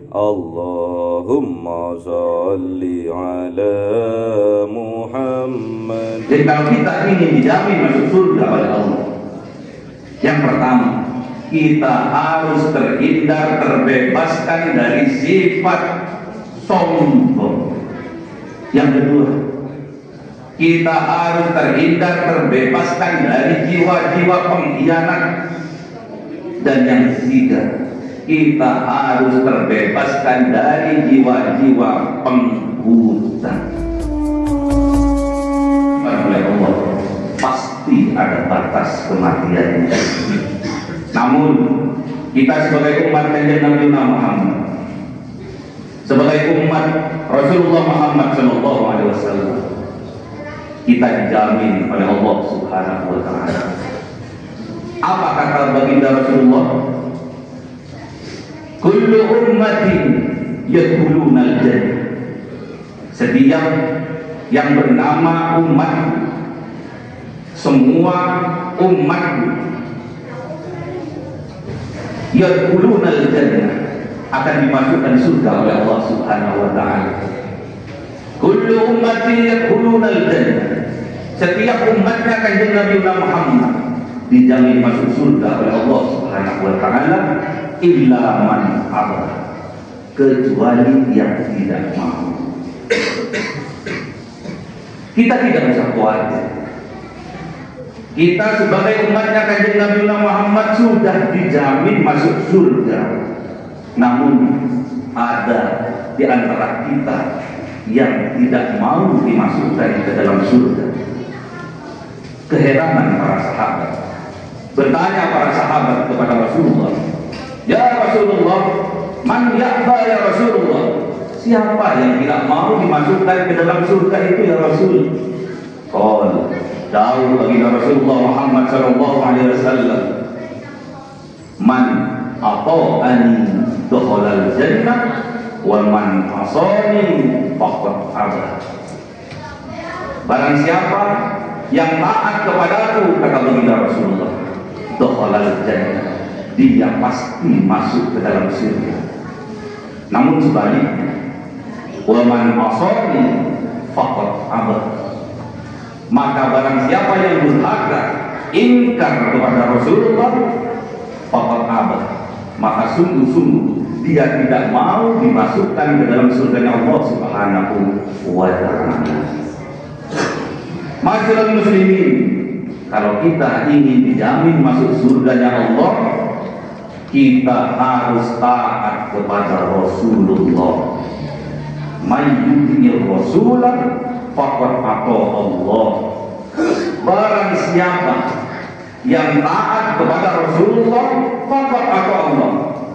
Allahumma salli ala Muhammad. Jadi kalau kita ingin dijamin masuk surga oleh Allah, yang pertama kita harus terhindar, terbebaskan dari sifat sombong. Yang kedua, kita harus terhindar, terbebaskan dari jiwa-jiwa pengkhianat. Dan yang ketiga, kita harus terbebaskan dari jiwa-jiwa penghutang. Oleh Allah, pasti ada batas kematian. Namun kita sebagai umat Kanjeng Nabi Muhammad, sebagai umat Rasulullah Muhammad SAW, kita dijamin oleh Allah Subhanahu wa Ta'ala. Apa kata baginda Rasulullah? Kullu ummatin yadkhuluna al-jannah. Setiap yang bernama umat, semua umat yadkhuluna al-jannah, akan dimasukkan surga oleh Allah Subhanahu wa Ta'ala. Kullu ummatin yadkhuluna al-jannah. Setiap umatnya Kanjeng Nabi Muhammad dijamin masuk surga oleh Allah Subhanahu wa Ta'ala, illa man aba, kecuali yang tidak mau. Kita tidak usah khawatir. Kita sebagai umatnya Kanjeng Nabi Muhammad sudah dijamin masuk surga. Namun ada di antara kita yang tidak mau dimasukkan ke dalam surga. Keheranan para sahabat. Bertanya para sahabat kepada Rasulullah, "Ya Rasulullah, man ya'ba ya Rasulullah?" Siapa yang tidak mau dimasukkan ke dalam surga itu ya Rasul? Qul, jauh bagi Rasulullah Muhammad sallallahu alaihi wasallam, "Man ata'ani dakhala al-jannah wa man asani faqad aba." Barang siapa yang taat kepadaku, kata baginda Rasulullah, dakhala al-jannah, dia pasti masuk ke dalam surga. Namun sebaliknya, wa man asani faqad aba, maka barang siapa yang durhaka, ingkar kepada Rasulullah, faqad aba, maka sungguh-sungguh dia tidak mau dimasukkan ke dalam surganya Allah Subhanahu wa Ta'ala. Masyaallah muslimin, kalau kita ingin dijamin masuk surganya Allah, kita harus taat kepada Rasulullah. Mayyuti Rasulah faqad ata Allah. Barang siapa yang taat kepada Rasulullah, faqad ata Allah,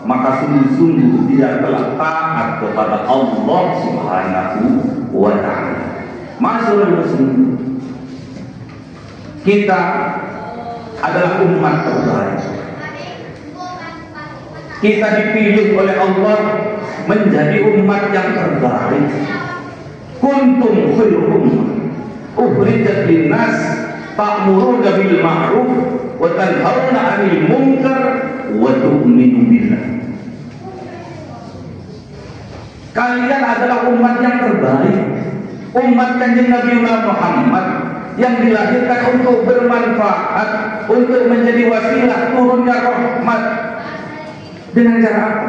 maka sungguh-sungguh dia telah taat kepada Allah Subhanahu wa Ta'ala. Masyaallah muslimin, kita adalah umat terbaik. Kita dipilih oleh Allah menjadi umat yang terbaik. Kuntum khairu ummah ukhrijat linnas ta'muruna bil ma'ruf wa tanhauna 'anil munkar wa tu'minu billah. Kalian adalah umat yang terbaik, umat Kanjeng Nabi Muhammad yang dilahirkan untuk bermanfaat, untuk menjadi wasilah turunnya rahmat. Dengan cara apa?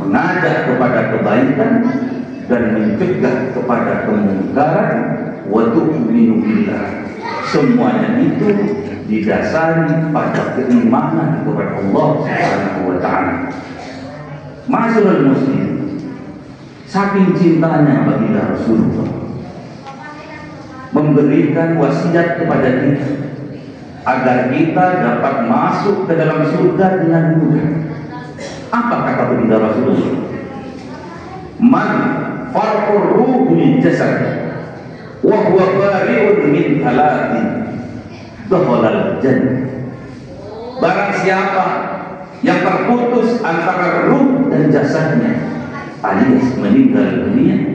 Mengajak kepada kebaikan dan mencegah kepada kemungkaran, wa tu'minu billah. Semuanya itu didasari pada keimanan kepada Allah Subhanahu wa Ta'ala. Masyaallah muslim, saking cintanya baginda Rasulullah memberikan wasiat kepada kita agar kita dapat masuk ke dalam surga dengan mudah. Apa kata baginda Rasulullah? Man farqur ruh min jasad wa huwa bari'un min thalatin dakhala al-jannah. Barang siapa yang terputus antara ruh dan jasadnya, alias meninggal dunia,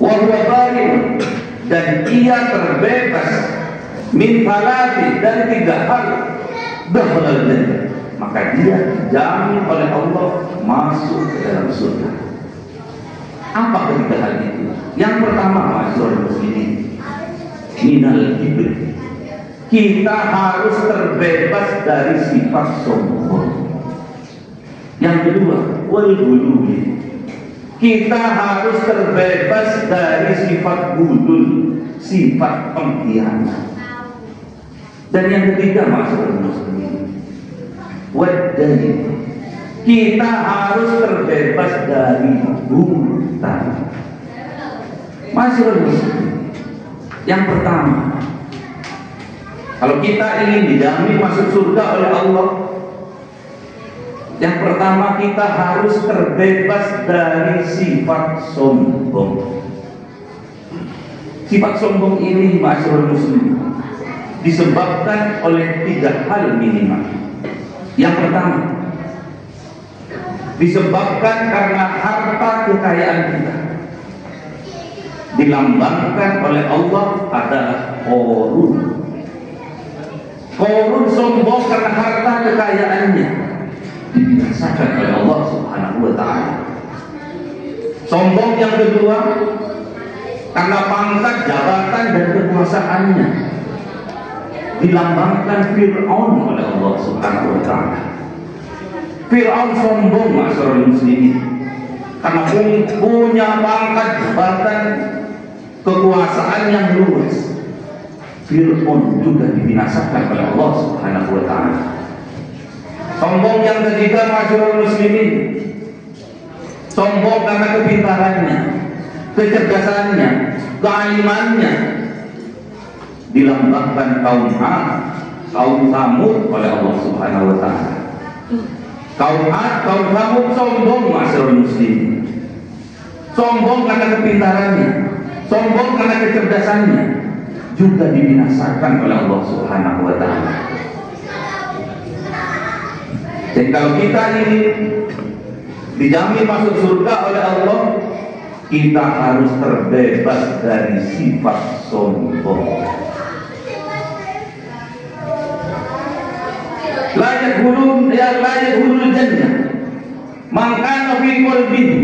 wa huwa bari'un, dan ia terbebas min thalatin, dari 3 hal, dakhala al-jannah, maka dia dijamin oleh Allah masuk ke dalam surga. Apa ketiga hal itu? Yang pertama, masyarakat muslimin, minal kibri, kita harus terbebas dari sifat sombong. Yang kedua, wal ghuluwi, kita harus terbebas dari sifat gulul, sifat pengkhianat. Dan yang ketiga, masyarakat muslimin, waddain, kita harus terbebas dari hutang. Masyarakat muslimin, yang pertama, kalau kita ingin dijamin masuk surga oleh Allah, yang pertama kita harus terbebas dari sifat sombong. Sifat sombong ini, masyarakat muslimin, disebabkan oleh 3 hal minimal. Yang pertama, disebabkan karena harta kekayaan kita dilambangkan oleh Allah adalah Qarun. Qarun sombong karena harta kekayaannya dibinasakan oleh Allah Subhanahu wa ta'ala. Sombong yang kedua karena pangkat, jabatan dan kekuasaannya dilambangkan Fir'aun oleh Allah Subhanahu wa ta'ala. Fir'aun sombong, masyarakat muslimin, karena punya pangkat, jabatan, kekuasaan yang luas. Fir'aun juga dibinasakan oleh Allah Subhanahu wa ta'ala. Sombong yang ketiga, masyarakat muslimin, sombong karena kepintarannya, kecerdasannya, kealimannya, dilambangkan kaum Ad, kaum Samud oleh Allah Subhanahu wa ta'ala. Kaum Ad, kaum Samud sombong, masyarakat muslimin, sombong karena kepintarannya, sombong karena kecerdasannya, juga dibinasakan oleh Allah Subhanahu wa ta'ala. Jadi kalau kita ini dijamin masuk surga oleh Allah, kita harus terbebas dari sifat sombong. Layak hulul jannah man kana fi qalbihi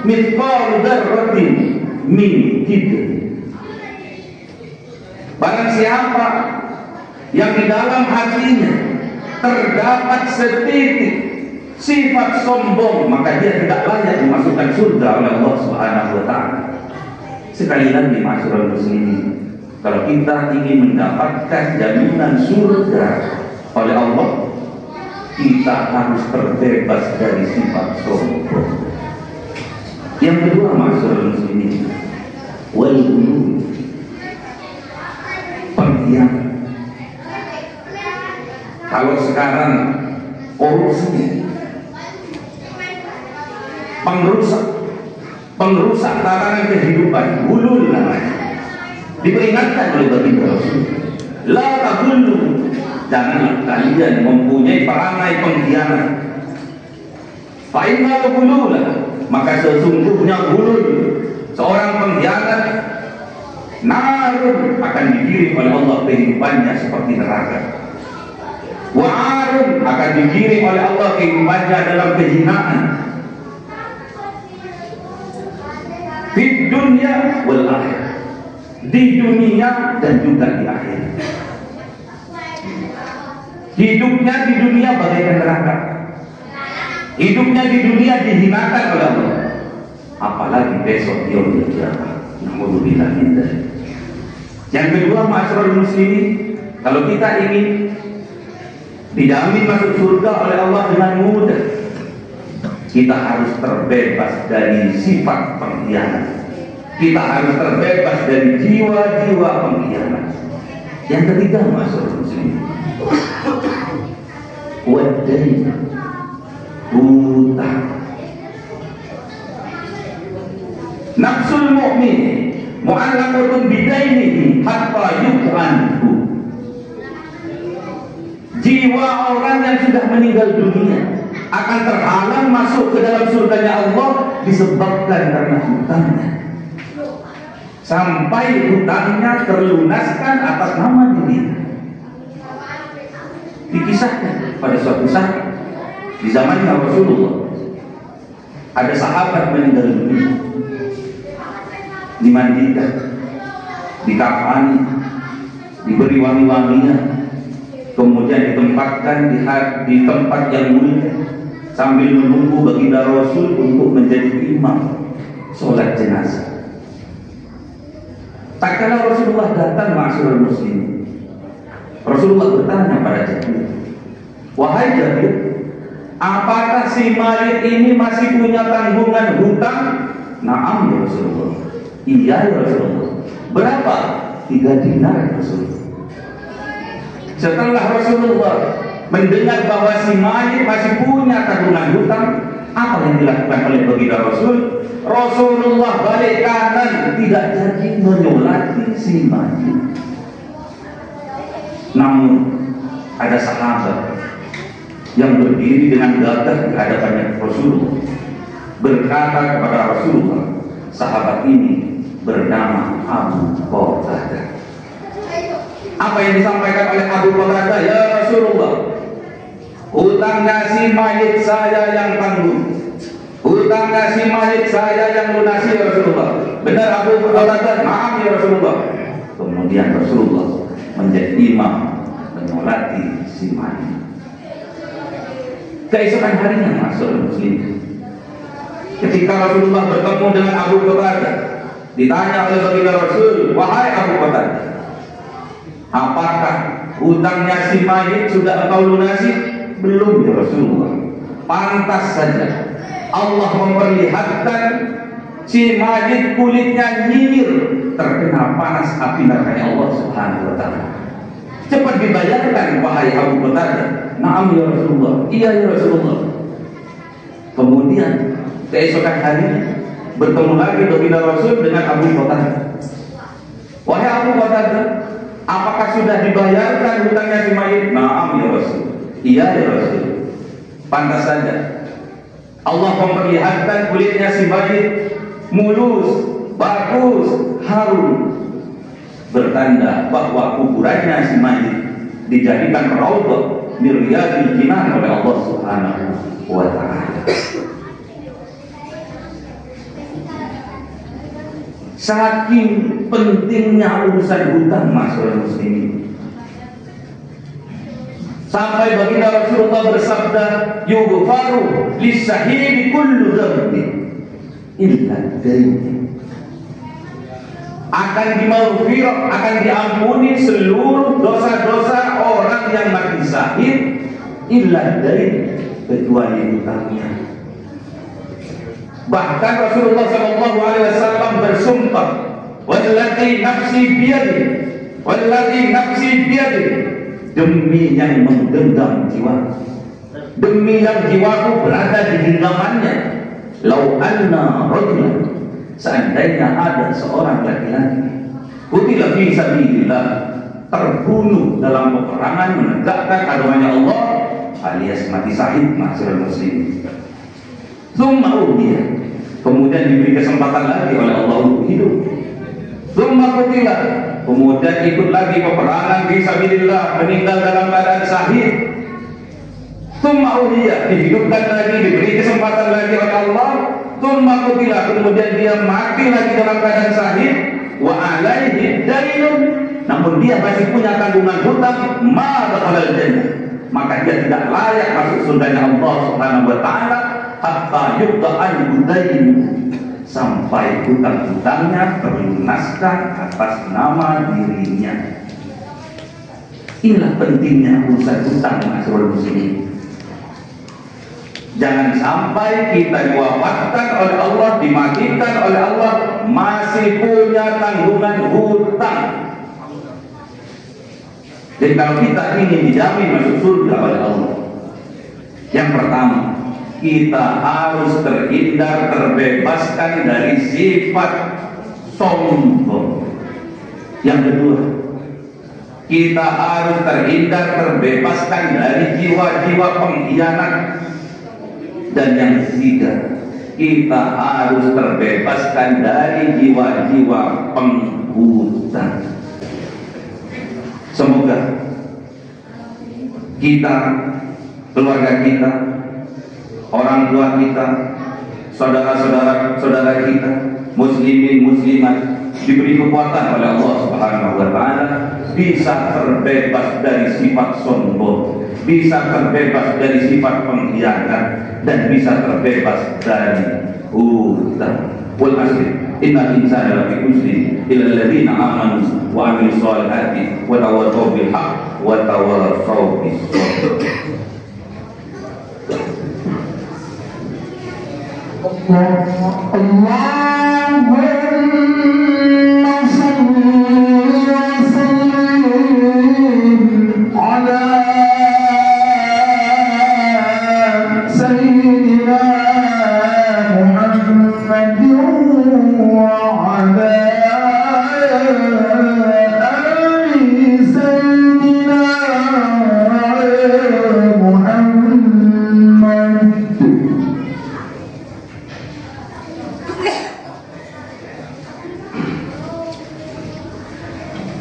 mithqal dzarratin min kibr. Barang siapa yang di dalam hatinya terdapat setitik sifat sombong, maka dia tidak layak dimasukkan surga oleh Allah Subhanahu wa ta'ala. Sekali lagi, masyarakat muslimin, kalau kita ingin mendapatkan jaminan surga oleh Allah, kita harus terbebas dari sifat sombong. Yang kedua, masyarakat muslimin, wal ghuluwi, pengkhianat. Kalau sekarang korupsi, pengrusak tatanan kehidupan, gulul namanya, diperingatkan oleh baginda Rasul, la tagullu, janganlah kalian mempunyai perangai pengkhianat. Fa inna gulula, maka sesungguhnya gulul, seorang pengkhianat, narun, akan digiring oleh Allah kehidupannya seperti neraka. Wa'arun, akan digiring oleh Allah kehidupannya dalam kehinaan. Di dunia wal akhirah, di dunia dan juga di akhirat. Hidupnya di dunia bagaikan neraka, hidupnya di dunia dihinakan oleh Allah, apalagi besok yaumul qiyamah. Naudzubillah min dzalik. Yang kedua, masyarakat muslimin, kalau kita ingin dijamin masuk surga oleh Allah dengan mudah, kita harus terbebas dari sifat pengkhianat. Kita harus terbebas dari jiwa-jiwa pengkhianat. Yang ketiga, masyarakat muslimin, waddain, hutang. Nafsul mu'min mu'allaqatun bidainihi hatta yuk'anhu. Jiwa orang yang sudah meninggal dunia akan terhalang masuk ke dalam surganya Allah disebabkan karena hutangnya, sampai hutangnya terlunaskan atas nama dirinya. Dikisahkan pada suatu saat Di zamannya Rasulullah ada sahabat meninggal dunia, dimandikan, dikafani, diberi wangi-wangian, kemudian ditempatkan di tempat yang mulia sambil menunggu baginda Rasul untuk menjadi imam sholat jenazah. Tak kala Rasulullah datang ma'asyiral muslimin, Rasulullah bertanya pada Jabir, "Wahai Jabir, apakah si mayit ini masih punya tanggungan hutang?" "Na'am ya Rasulullah." "Iya ya Rasulullah." "Berapa?" 3 dinar ya Rasulullah. Setelah Rasulullah mendengar bahwa si mayit masih punya tanggungan hutang, apa yang dilakukan oleh baginda Rasul? Rasulullah balik kanan, tidak jadi menyolati si mayit. Namun ada sahabat yang berdiri dengan gagah di hadapannya Rasulullah, berkata kepada Rasulullah, sahabat ini bernama Abu Qatadah. Apa yang disampaikan oleh Abu Qatadah? "Ya Rasulullah, hutangnya si mayit saya yang tanggung, hutangnya si mayit saya yang lunasi ya Rasulullah." "Benar Abu Qatadah?" "Maaf ya Rasulullah." Kemudian Rasulullah menjadi imam menyolati si mayit. Keesokan harinya masuk muslim, ketika Rasulullah bertemu dengan Abu Qatadah, ditanya oleh baginda Rasul, "Wahai Abu Qatadah, apakah hutangnya si mayit sudah engkau lunasi?" "Belum ya Rasulullah." "Pantas saja Allah memperlihatkan si mayit kulitnya nyinyir terkena panas api neraka Allah Subhanahu wa ta'ala. Cepat dibayarkan wahai Abu Qatadah." "Na'am ya Rasulullah." "Iya ya Rasulullah." Kemudian keesokan harinya bertemu lagi baginda Rasul dengan Abu Qatadah. "Wahai Abu Qatadah, apakah sudah dibayarkan hutangnya si mayit?" "Na'am ya Rasul." "Iya ya Rasul." Pantas saja Allah memperlihatkan kulitnya si mayit mulus, bagus, harum, bertanda bahwa kuburannya si mayit dijadikan raudhah min riyadil jinan oleh Allah Subhanahu wa ta'ala. Saking pentingnya urusan hutang masyarakat muslimin, sampai baginda Rasulullah bersabda, "Yughfaru lis-shahidi kullu dzambin illa dain." Akan dimaghfirah, akan diampuni seluruh dosa-dosa orang yang mati syahid illa dain, kecuali hutangnya. Bahkan Rasulullah SAW bersumpah, "Wallati nafsi biyadi, wallati nafsi biyadi," demi yang menggenggam jiwa, demi yang jiwaku berada di genggamannya, "Lau anna rajulan," seandainya ada seorang laki-laki, "qutila fi sabilillah," terbunuh dalam peperangan menegakkan agamanya Allah, alias mati syahid masyarakat muslim, "Tsumma uhiya," kemudian diberi kesempatan lagi oleh Allah untuk hidup, "Tsumma qutila," kemudian ikut lagi peperangan fi sabilillah, meninggal dalam keadaan syahid, "Tsumma uhiya," dihidupkan lagi, diberi kesempatan lagi oleh Allah, "Tsumma qutila," kemudian dia mati lagi dalam keadaan syahid, "wa alaihi dainun," namun dia masih punya tanggungan hutang, "ma dakhalal jannah," maka dia tidak layak masuk surganya Allah Subhanahu wa ta'ala, hatta yuqda'an budain, sampai hutang-hutangnya terlunaskan atas nama dirinya. Inilah pentingnya urusan hutang masyarakat muslimin. Jangan sampai kita diwafatkan oleh Allah, dimatikan oleh Allah masih punya tanggungan hutang. Jadi kalau kita ingin dijamin masuk surga oleh Allah, yang pertama, kita harus terhindar, terbebaskan dari sifat sombong. Yang kedua, kita harus terhindar, terbebaskan dari jiwa-jiwa pengkhianat. Dan yang ketiga, kita harus terbebaskan dari jiwa-jiwa penghutang. Semoga kita, keluarga kita, orang tua kita, saudara kita, muslimin muslimat diberi kekuatan oleh Allah Subhanahu wa taala, bisa terbebas dari sifat sombong, bisa terbebas dari sifat pengkhianat, dan bisa terbebas dari hutang. Wal asri innal insana lafi khusrin illa alladziina aamanu wa 'amilus shalihati wa tawassaw bil haqq wa tawassaw bis sabr. Allahumma salli wa sallim ala sayyidina Muhammadin wa ala ali sayyidina Muhammad.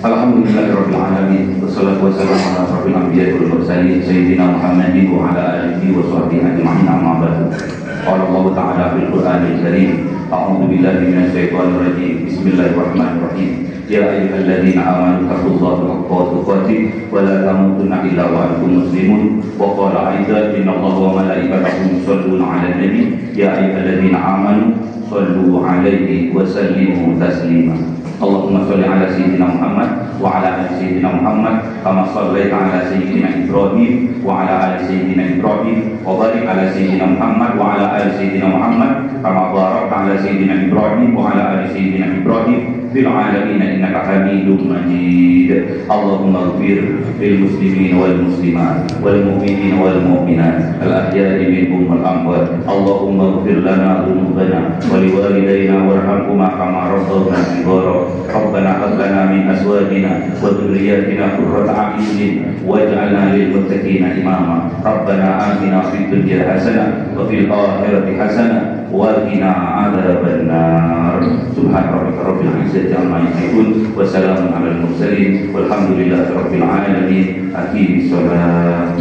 Alhamdulillahirabbil alamin, wassalatu wassalamu ala asyrofil anbiya'i wal mursalin sayyidina Muhammadin wa ala alihi wa sahbihi ajma'in, amma ba'du. Qala Allah ta'ala fil Qur'anil Karim, a'udzu billahi minasy syaithanir rajim. Bismillahirrahmanirrahim. Ya ayyuhalladzina amanu taqullaha haqqa tuqatih wa la tamutunna illa wa antum muslimun. Wa qala aidan innallaha wa malaikatahu yusholluna 'alan nabi ya ayyuhalladzina amanu shallu 'alaihi wa sallimu taslima. Allahumma sholli ala sayyidina Muhammad wa ala ali sayyidina Muhammad kama shallaita ala sayyidina Ibrahim wa ala ali sayyidina Ibrahim wa barik ala sayyidina Muhammad wa ala ali sayyidina Muhammad kama barakta ala sayyidina Ibrahim wa ala ali sayyidina Ibrahim fil alamin innaka Hamidum Majid. Allahumma ighfir lil muslimin wal muslimat wal mu'minin wal mu'minat al ahya'i minhum wal amwat. Allahumma ighfir lana dhunubana wa liwalidayna warhamhuma kama rabbawna shighara. Rabbana hab lana min azwajina wa dhurriyyatina qurrata a'yunin waj'alna lil muttaqina imama. Rabbana atina fid dunya hasanah wa fil akhirati hasanah wa qina adzaban nar. Subhana rabbika rabbil izzati amma yasifun wa salamun alal mursalin walhamdulillahi rabbil alamin. Aqimis shalah.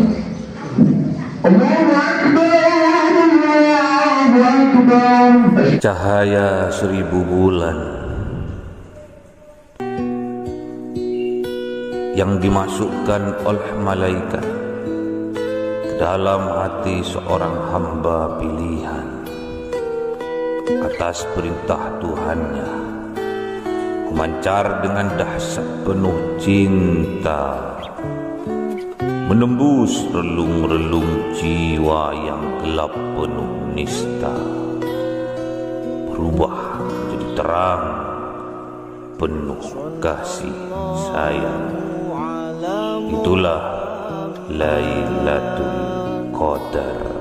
Allahu akbar, Allahu akbar. Cahaya 1000 bulan yang dimasukkan oleh malaikat ke dalam hati seorang hamba pilihan atas perintah Tuhannya, memancar dengan dahsyat penuh cinta, menembus relung-relung jiwa yang gelap penuh nista, berubah menjadi terang penuh kasih sayang. Itulah Lailatul Qadar.